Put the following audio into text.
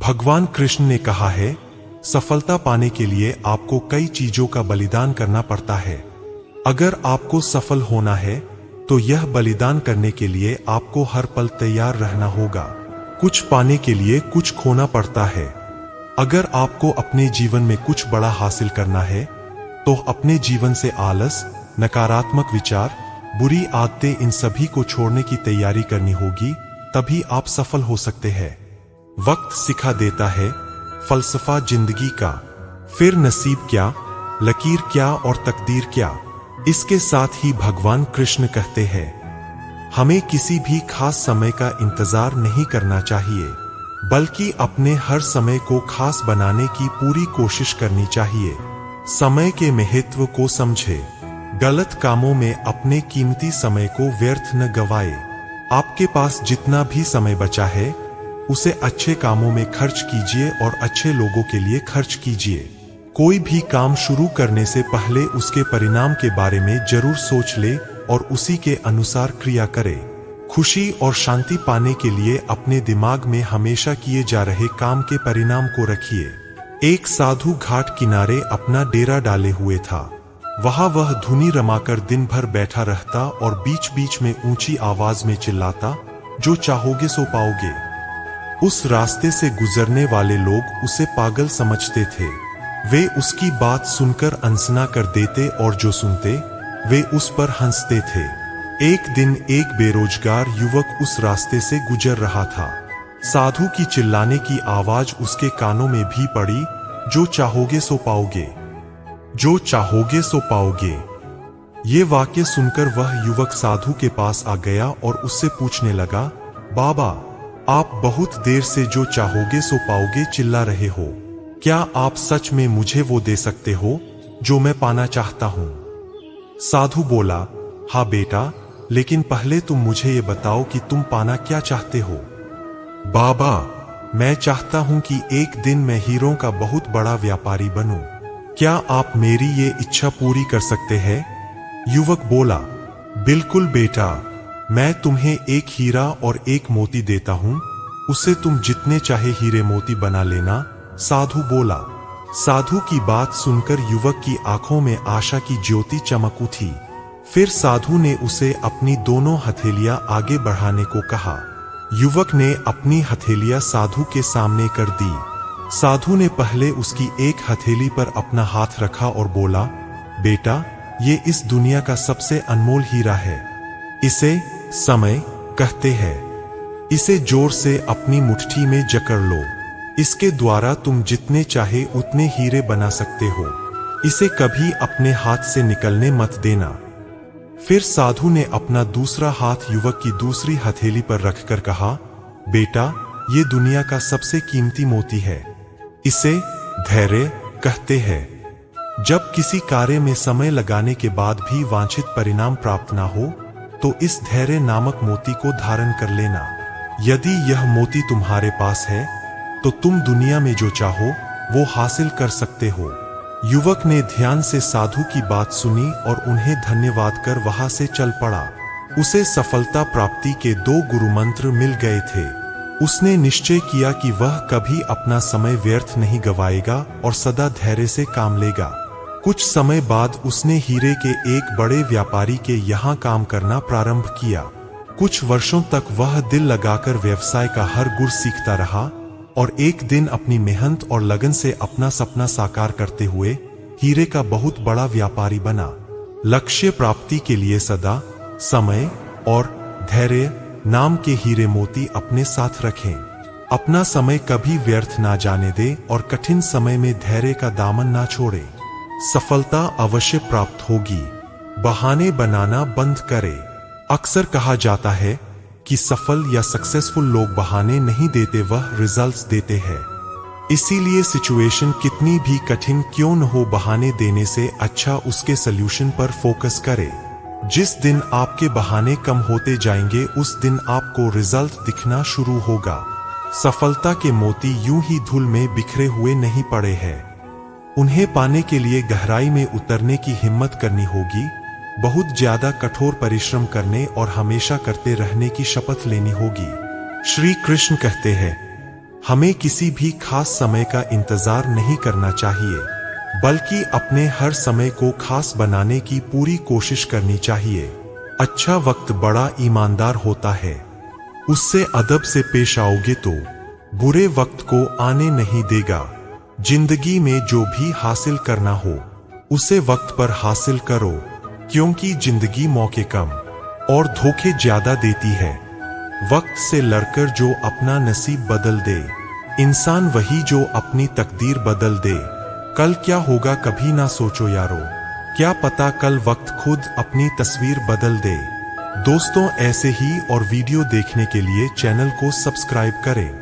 भगवान कृष्ण ने कहा है, सफलता पाने के लिए आपको कई चीजों का बलिदान करना पड़ता है। अगर आपको सफल होना है तो यह बलिदान करने के लिए आपको हर पल तैयार रहना होगा। कुछ पाने के लिए कुछ खोना पड़ता है। अगर आपको अपने जीवन में कुछ बड़ा हासिल करना है तो अपने जीवन से आलस, नकारात्मक विचार, बुरी आदतें, इन सभी को छोड़ने की तैयारी करनी होगी, तभी आप सफल हो सकते हैं। वक्त सिखा देता है फलसफा जिंदगी का, फिर नसीब क्या, लकीर क्या और तकदीर क्या। इसके साथ ही भगवान कृष्ण कहते हैं, हमें किसी भी खास समय का इंतजार नहीं करना चाहिए, बल्कि अपने हर समय को खास बनाने की पूरी कोशिश करनी चाहिए। समय के महत्व को समझे, गलत कामों में अपने कीमती समय को व्यर्थ न गवाए। आपके पास जितना भी समय बचा है उसे अच्छे कामों में खर्च कीजिए और अच्छे लोगों के लिए खर्च कीजिए। कोई भी काम शुरू करने से पहले उसके परिणाम के बारे में जरूर सोच ले और उसी के अनुसार क्रिया करे। खुशी और शांति पाने के लिए अपने दिमाग में हमेशा किए जा रहे काम के परिणाम को रखिए। एक साधु घाट किनारे अपना डेरा डाले हुए था। वहां वह धुनी रमाकर दिन भर बैठा रहता और बीच बीच में ऊंची आवाज में चिल्लाता, जो चाहोगे सो पाओगे। उस रास्ते से गुजरने वाले लोग उसे पागल समझते थे। वे उसकी बात सुनकर अनसुना कर देते और जो सुनते वे उस पर हंसते थे। एक दिन एक बेरोजगार युवक उस रास्ते से गुजर रहा था। साधु की चिल्लाने की आवाज उसके कानों में भी पड़ी, जो चाहोगे सो पाओगे, जो चाहोगे सो पाओगे। ये वाक्य सुनकर वह युवक साधु के पास आ गया और उससे पूछने लगा, बाबा, आप बहुत देर से जो चाहोगे सो पाओगे चिल्ला रहे हो, क्या आप सच में मुझे वो दे सकते हो जो मैं पाना चाहता हूं? साधु बोला, हाँ बेटा, लेकिन पहले तुम मुझे ये बताओ कि तुम पाना क्या चाहते हो। बाबा, मैं चाहता हूं कि एक दिन मैं हीरों का बहुत बड़ा व्यापारी बनूं। क्या आप मेरी ये इच्छा पूरी कर सकते हैं? युवक बोला, बिल्कुल बेटा, मैं तुम्हें एक हीरा और एक मोती देता हूं, उससे तुम जितने चाहे हीरे मोती बना लेना। साधु बोला। साधु की बात सुनकर युवक की आंखों में आशा की ज्योति चमक उठी। फिर साधु ने उसे अपनी दोनों हथेलियां आगे बढ़ाने को कहा। युवक ने अपनी हथेलियां साधु के सामने कर दी। साधु ने पहले उसकी एक हथेली पर अपना हाथ रखा और बोला, बेटा, ये इस दुनिया का सबसे अनमोल हीरा है। इसे समय कहते हैं। इसे जोर से अपनी मुट्ठी में जकड़ लो। इसके द्वारा तुम जितने चाहे उतने हीरे बना सकते हो। इसे कभी अपने हाथ से निकलने मत देना। फिर साधु ने अपना दूसरा हाथ युवक की दूसरी हथेली पर रखकर कहा, बेटा, ये दुनिया का सबसे कीमती मोती है। इसे धैर्य कहते हैं। जब किसी कार्य में समय लगाने के बाद भी वांछित परिणाम प्राप्त ना हो तो इस धैर्य नामक मोती को धारण कर लेना। यदि यह मोती तुम्हारे पास है तो तुम दुनिया में जो चाहो वो हासिल कर सकते हो। युवक ने ध्यान से साधु की बात सुनी और उन्हें धन्यवाद कर वहां से चल पड़ा। उसे सफलता प्राप्ति के 2 गुरु मंत्र मिल गए थे। उसने निश्चय किया कि वह कभी अपना समय व्यर्थ नहीं गवाएगा और सदा धैर्य से काम लेगा। कुछ समय बाद उसने हीरे के एक बड़े व्यापारी के यहाँ काम करना प्रारंभ किया। कुछ वर्षों तक वह दिल लगाकर व्यवसाय का हर गुर सीखता रहा और एक दिन अपनी मेहनत और लगन से अपना सपना साकार करते हुए हीरे का बहुत बड़ा व्यापारी बना। लक्ष्य प्राप्ति के लिए सदा समय और धैर्य नाम के हीरे मोती अपने साथ रखें। अपना समय कभी व्यर्थ ना जाने दे और कठिन समय में धैर्य का दामन ना छोड़े। सफलता अवश्य प्राप्त होगी। बहाने बनाना बंद करें। अक्सर कहा जाता है कि सफल या सक्सेसफुल लोग बहाने नहीं देते, वह रिजल्ट्स देते हैं। इसीलिए सिचुएशन कितनी भी कठिन क्यों न हो, बहाने देने से अच्छा उसके सल्यूशन पर फोकस करें। जिस दिन आपके बहाने कम होते जाएंगे उस दिन आपको रिजल्ट दिखना शुरू होगा। सफलता के मोती यूं ही धूल में बिखरे हुए नहीं पड़े हैं। उन्हें पाने के लिए गहराई में उतरने की हिम्मत करनी होगी, बहुत ज्यादा कठोर परिश्रम करने और हमेशा करते रहने की शपथ लेनी होगी। श्री कृष्ण कहते हैं, हमें किसी भी खास समय का इंतजार नहीं करना चाहिए, बल्कि अपने हर समय को खास बनाने की पूरी कोशिश करनी चाहिए। अच्छा वक्त बड़ा ईमानदार होता है, उससे अदब से पेश आओगे तो बुरे वक्त को आने नहीं देगा। जिंदगी में जो भी हासिल करना हो उसे वक्त पर हासिल करो, क्योंकि जिंदगी मौके कम और धोखे ज्यादा देती है। वक्त से लड़कर जो अपना नसीब बदल दे, इंसान वही जो अपनी तकदीर बदल दे। कल क्या होगा कभी ना सोचो यारो, क्या पता कल वक्त खुद अपनी तस्वीर बदल दे। दोस्तों, ऐसे ही और वीडियो देखने के लिए चैनल को सब्सक्राइब करें।